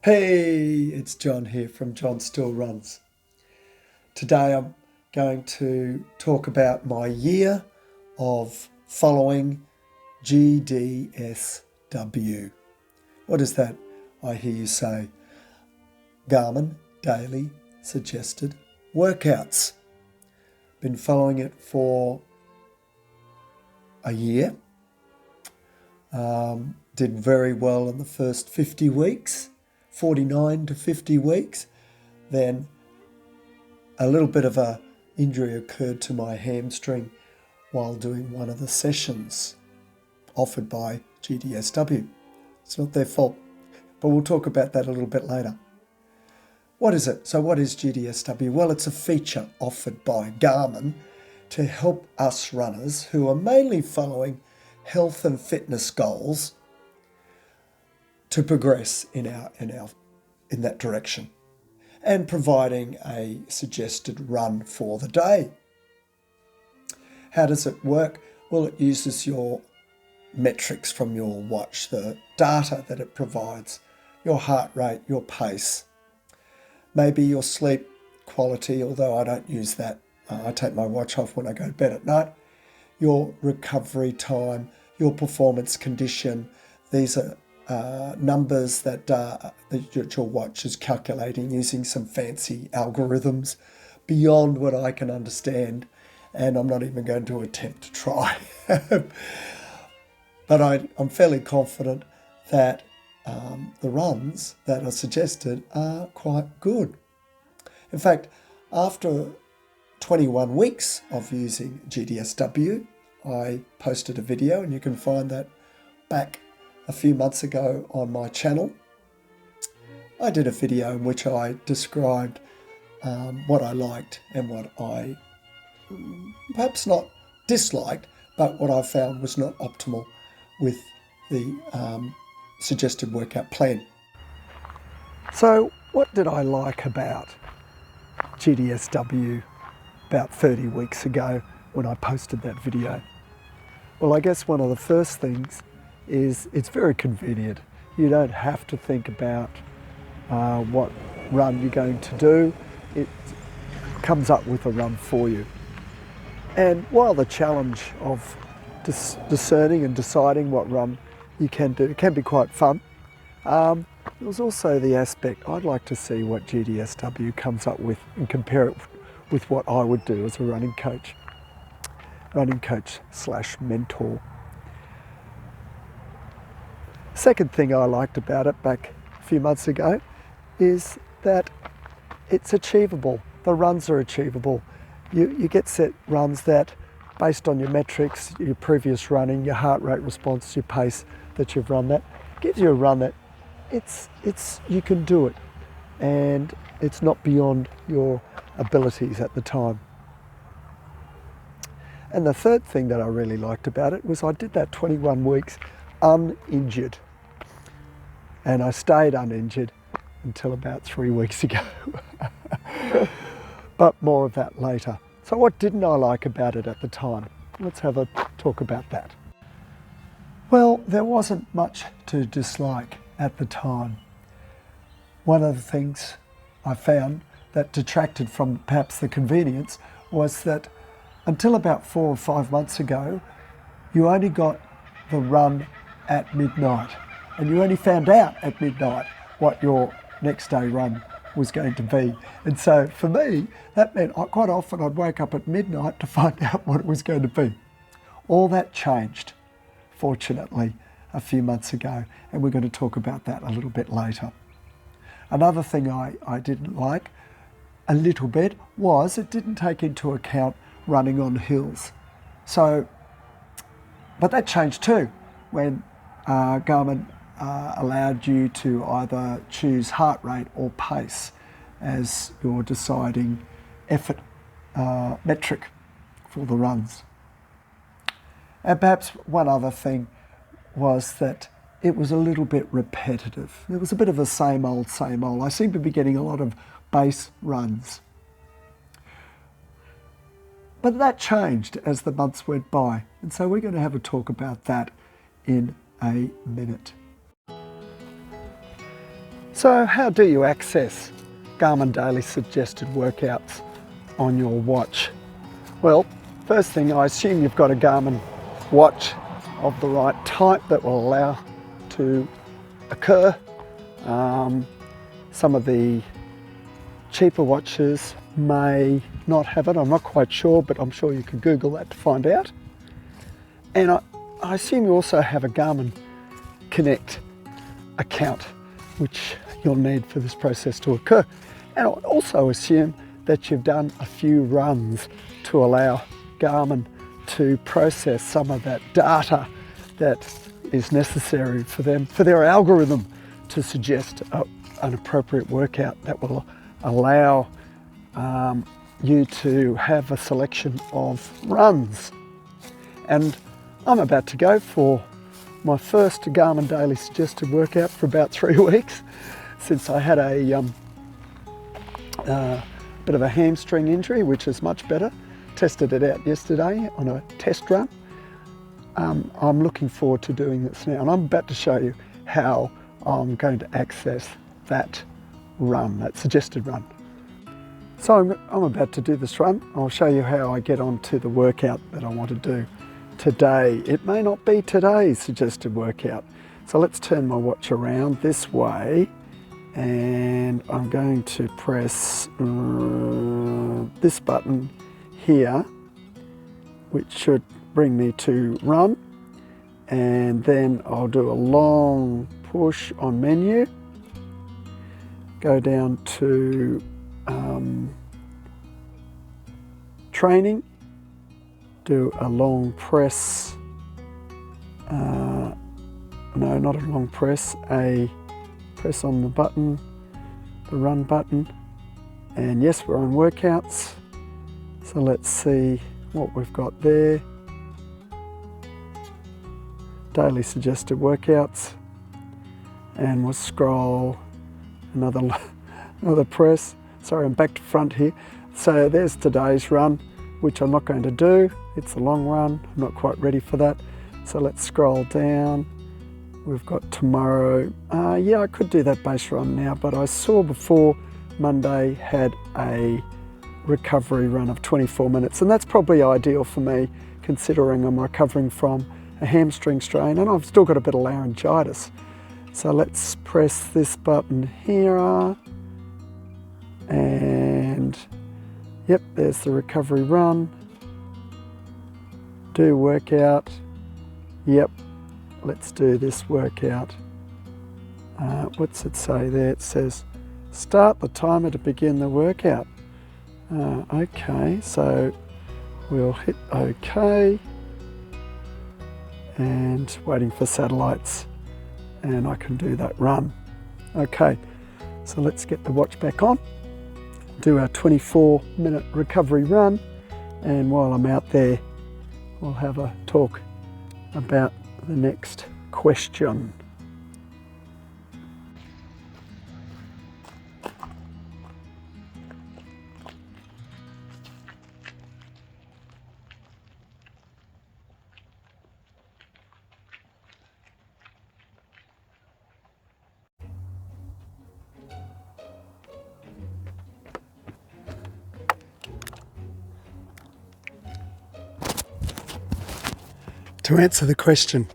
Hey, it's John here from John Still Runs. Today I'm going to talk about my year of following GDSW. What is that? I hear you say. Garmin Daily Suggested Workouts. Been following it for a year. Did very well in the first 50 weeks. 49 to 50 weeks, then a little bit of an injury occurred to my hamstring while doing one of the sessions offered by GDSW. It's not their fault, but we'll talk about that a little bit later. What is it? So what is GDSW? Well, it's a feature offered by Garmin to help us runners who are mainly following health and fitness goals to progress in that direction, and providing a suggested run for the day. How does it work? Well, it uses your metrics from your watch, the data that it provides, your heart rate, your pace, maybe your sleep quality, although I don't use that. I take my watch off when I go to bed at night. Your recovery time, your performance condition. These are numbers that your watch is calculating using some fancy algorithms beyond what I can understand, and I'm not even going to attempt to try. But I'm fairly confident that the runs that are suggested are quite good. In fact, after 21 weeks of using GDSW, I posted a video, and you can find that back a few months ago on my channel. I did a video in which I described what I liked and what I perhaps not disliked, but what I found was not optimal with the suggested workout plan. So what did I like about GDSW about 30 weeks ago when I posted that video? Well, I guess one of the first things is it's very convenient. You don't have to think about what run you're going to do. It comes up with a run for you. And while the challenge of discerning and deciding what run you can do can be quite fun, there's also the aspect I'd like to see what GDSW comes up with and compare it with what I would do as a running coach / mentor. Second thing I liked about it back a few months ago is that it's achievable. The runs are achievable. You get set runs that, based on your metrics, your previous running, your heart rate response, your pace that you've run, that gives you a run that you can do it, and it's not beyond your abilities at the time. And the third thing that I really liked about it was I did that 21 weeks uninjured. And I stayed uninjured until about 3 weeks ago. But more of that later. So what didn't I like about it at the time? Let's have a talk about that. Well, there wasn't much to dislike at the time. One of the things I found that detracted from perhaps the convenience was that until about 4 or 5 months ago, you only got the run at midnight. And you only found out at midnight what your next day run was going to be. And so for me, that meant quite often I'd wake up at midnight to find out what it was going to be. All that changed, fortunately, a few months ago, and we're going to talk about that a little bit later. Another thing I didn't like a little bit was it didn't take into account running on hills. But that changed too when Garmin allowed you to either choose heart rate or pace as your deciding effort metric for the runs. And perhaps one other thing was that it was a little bit repetitive. It was a bit of a same old, same old. I seem to be getting a lot of base runs. But that changed as the months went by, and so we're going to have a talk about that in a minute. So how do you access Garmin daily suggested workouts on your watch? Well, first thing, I assume you've got a Garmin watch of the right type that will allow to occur. Some of the cheaper watches may not have it, I'm not quite sure, but I'm sure you can Google that to find out. And I assume you also have a Garmin Connect account, which you'll need for this process to occur. And I also assume that you've done a few runs to allow Garmin to process some of that data that is necessary for them, for their algorithm to suggest an appropriate workout that will allow you to have a selection of runs. And I'm about to go for my first Garmin daily suggested workout for about 3 weeks, since I had a bit of a hamstring injury, which is much better. Tested it out yesterday on a test run. I'm looking forward to doing this now, and I'm about to show you how I'm going to access that run, that suggested run. So I'm about to do this run. I'll show you how I get onto the workout that I want to do today. It may not be today's suggested workout. So let's turn my watch around this way, and I'm going to press this button here, which should bring me to run, and then I'll do a long push on menu, go down to training, do a long press, no, not a long press, a press on the button, the run button, and yes, we're on workouts. So let's see what we've got there. Daily suggested workouts, and we'll scroll another press. Sorry, I'm back to front here. So there's today's run, which I'm not going to do. It's a long run, I'm not quite ready for that. So let's scroll down. We've got tomorrow. Yeah, I could do that base run now, but I saw before Monday had a recovery run of 24 minutes, and that's probably ideal for me, considering I'm recovering from a hamstring strain and I've still got a bit of laryngitis. So let's press this button here, and yep, there's the recovery run. Do workout. Yep, let's do this workout. What's it say there? It says start the timer to begin the workout. Okay, so we'll hit OK, and waiting for satellites, and I can do that run. Okay, so let's get the watch back on, do our 24-minute recovery run, and while I'm out there, we'll have a talk about the next question. To answer the question,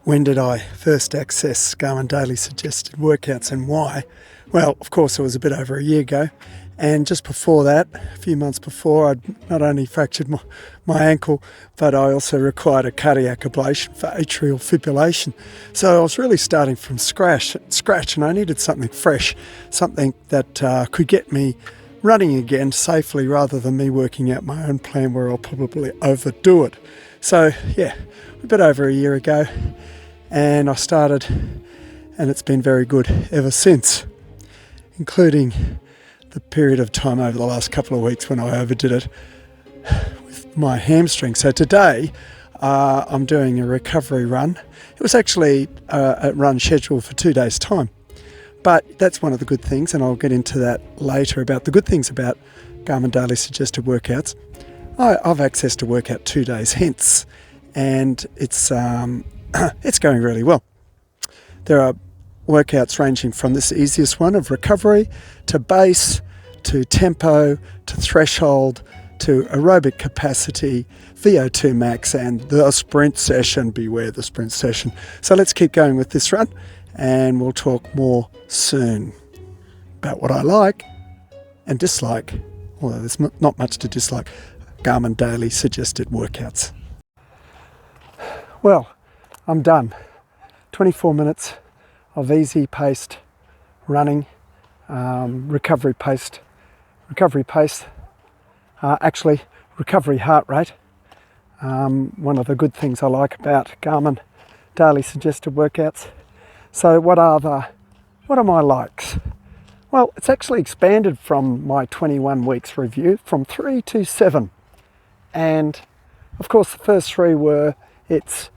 when did I first access Garmin Daily Suggested Workouts and why? Well, of course, it was a bit over a year ago. And just before that, a few months before, I'd not only fractured my ankle, but I also required a cardiac ablation for atrial fibrillation. So I was really starting from scratch, and I needed something fresh, something that could get me running again safely rather than me working out my own plan where I'll probably overdo it. So yeah, a bit over a year ago, and I started, and it's been very good ever since, including the period of time over the last couple of weeks when I overdid it with my hamstring. So today I'm doing a recovery run. It was actually a run scheduled for 2 days' time, but that's one of the good things, and I'll get into that later about the good things about Garmin Daily Suggested Workouts. I've accessed a workout 2 days hence, and it's it's going really well. There are workouts ranging from this easiest one of recovery to base to tempo to threshold to aerobic capacity, VO2 max, and the sprint session. Beware the sprint session. So let's keep going with this run, and we'll talk more soon about what I like and dislike, although there's not much to dislike, Garmin daily suggested workouts. Well, I'm done. 24 minutes of easy paced running, recovery pace, actually recovery heart rate. One of the good things I like about Garmin daily suggested workouts. So what are my likes? Well, it's actually expanded from my 21 weeks review from 3 to 7. And of course the first 3 were it's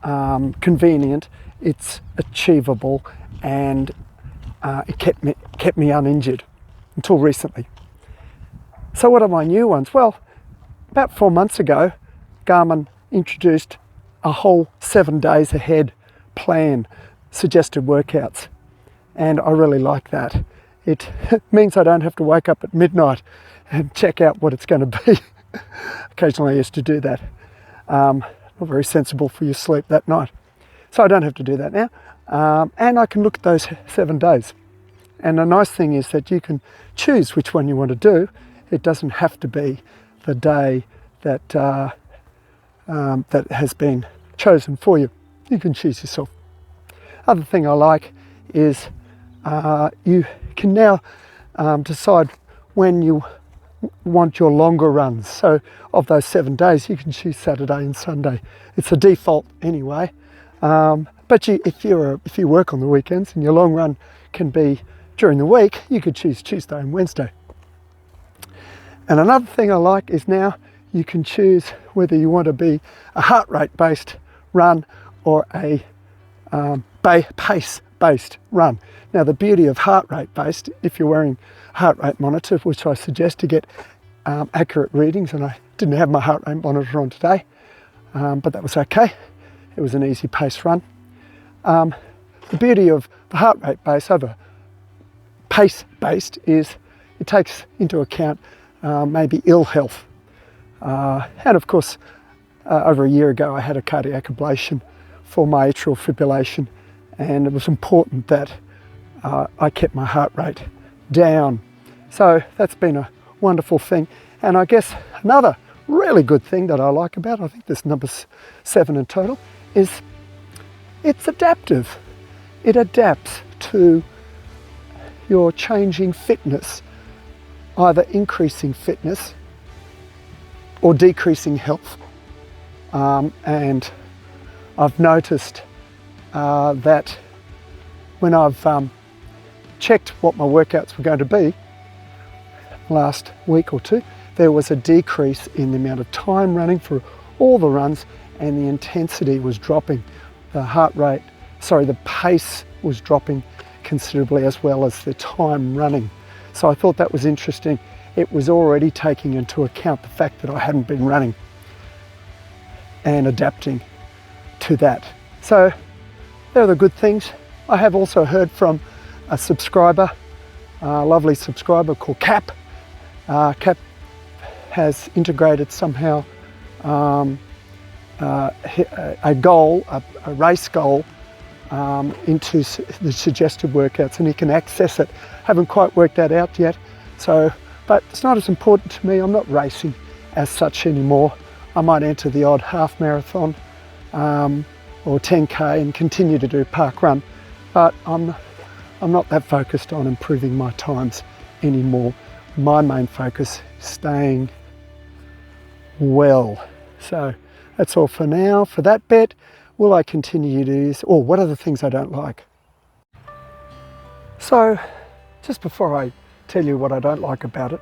convenient, it's achievable, and it kept me uninjured until recently. So what are my new ones? Well, about 4 months ago, Garmin introduced a whole 7 days ahead plan, suggested workouts, and I really like that. It means I don't have to wake up at midnight and check out what it's going to be. Occasionally I used to do that. Not very sensible for your sleep that night. So I don't have to do that now. And I can look at those 7 days. And the nice thing is that you can choose which one you want to do. It doesn't have to be the day that that has been chosen for you. You can choose yourself. Other thing I like is you can now decide when you want your longer runs. So of those 7 days, you can choose Saturday and Sunday. It's a default anyway. But if you work on the weekends and your long run can be during the week, you could choose Tuesday and Wednesday. And another thing I like is now you can choose whether you want to be a heart rate based run or a pace based run. Now the beauty of heart rate based, if you're wearing a heart rate monitor, which I suggest to get accurate readings, and I didn't have my heart rate monitor on today, but that was okay. It was an easy pace run. The beauty of the heart rate base over pace based is it takes into account maybe ill health. And of course, over a year ago, I had a cardiac ablation for my atrial fibrillation, and it was important that I kept my heart rate down. So that's been a wonderful thing. And I guess another really good thing that I like about, I think this number 7 in total, is it's adaptive. It adapts to your changing fitness, either increasing fitness or decreasing health. And I've noticed that when I've checked what my workouts were going to be last week or two, there was a decrease in the amount of time running for all the runs, and the intensity was dropping. The pace was dropping considerably, as well as the time running. So I thought that was interesting. It was already taking into account the fact that I hadn't been running and adapting to that. So there are the good things. I have also heard from a subscriber, a lovely subscriber called Cap. Cap has integrated somehow a goal, a race goal, into the suggested workouts, and he can access it. Haven't quite worked that out yet. So, but it's not as important to me. I'm not racing as such anymore. I might enter the odd half marathon or 10K and continue to do park run, but I'm not that focused on improving my times anymore. My main focus is staying well. So that's all for now. For that bit, will I continue to use, or what are the things I don't like? So just before I tell you what I don't like about it,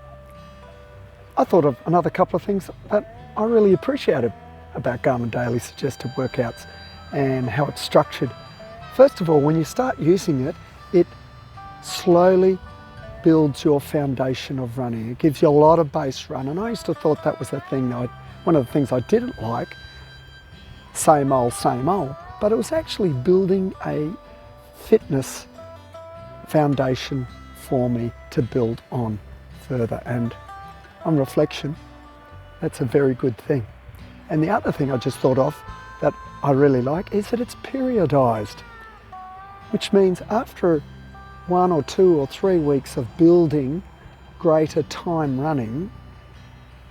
I thought of another couple of things that I really appreciated about Garmin Daily Suggested Workouts and how it's structured. First of all, when you start using it, it slowly builds your foundation of running. It gives you a lot of base run, and I used to thought that was the thing. One of the things I didn't like, same old, but it was actually building a fitness foundation for me to build on further. And on reflection, that's a very good thing. And the other thing I just thought of that I really like is that it's periodized, which means after 1 or 2 or 3 weeks of building greater time running,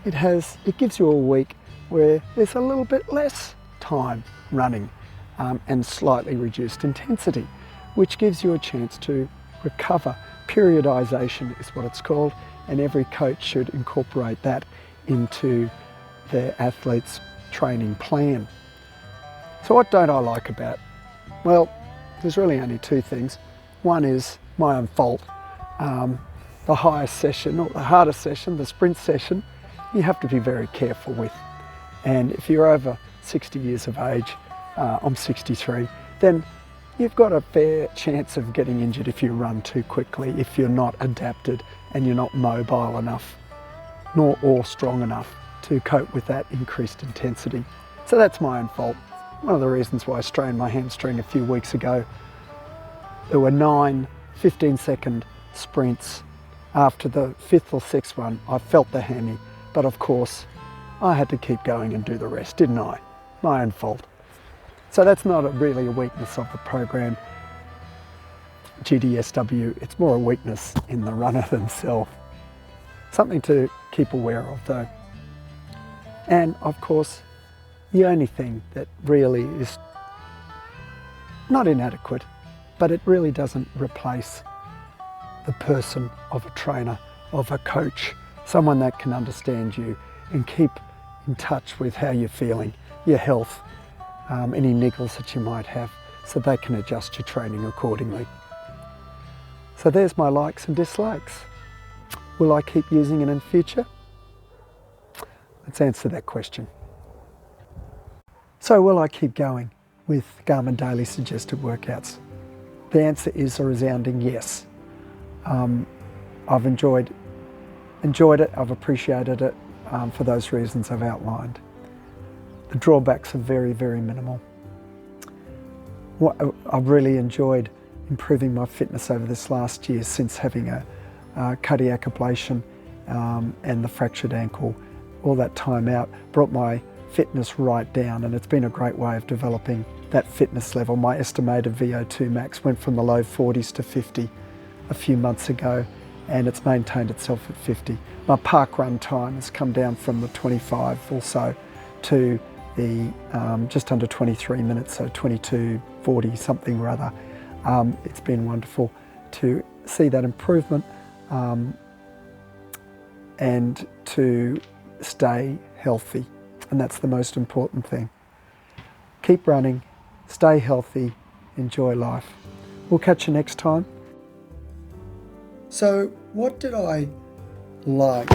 it gives you a week where there's a little bit less time running and slightly reduced intensity, which gives you a chance to recover. Periodization is what it's called, and every coach should incorporate that into their athlete's training plan. So what don't I like about it? Well, there's really only 2 things. One is my own fault. The highest session, or the hardest session, the sprint session, you have to be very careful with. And if you're over 60 years of age, I'm 63, then you've got a fair chance of getting injured if you run too quickly, if you're not adapted and you're not mobile enough, or strong enough to cope with that increased intensity. So that's my own fault. One of the reasons why I strained my hamstring a few weeks ago. There were 9 15-second sprints. After the 5th or 6th one, I felt the hammy, but of course, I had to keep going and do the rest, didn't I? My own fault. So that's not really a weakness of the program, GDSW. It's more a weakness in the runner themselves. Something to keep aware of though. And of course, the only thing that really is not inadequate, but it really doesn't replace the person of a trainer, of a coach, someone that can understand you and keep in touch with how you're feeling, your health, any niggles that you might have, so they can adjust your training accordingly. So there's my likes and dislikes. Will I keep using it in future? Let's answer that question. So will I keep going with Garmin daily suggested workouts? The answer is a resounding yes. I've enjoyed it, I've appreciated it for those reasons I've outlined. The drawbacks are very, very minimal. I've really enjoyed improving my fitness over this last year since having a cardiac ablation and the fractured ankle. All that time out brought my fitness right down, and it's been a great way of developing that fitness level. My estimated VO2 max went from the low 40s to 50 a few months ago, and it's maintained itself at 50. My park run time has come down from the 25 or so to the just under 23 minutes, so 22:40 something or other. It's been wonderful to see that improvement and to stay healthy, and that's the most important thing. Keep running, stay healthy, enjoy life. We'll catch you next time. So what did I like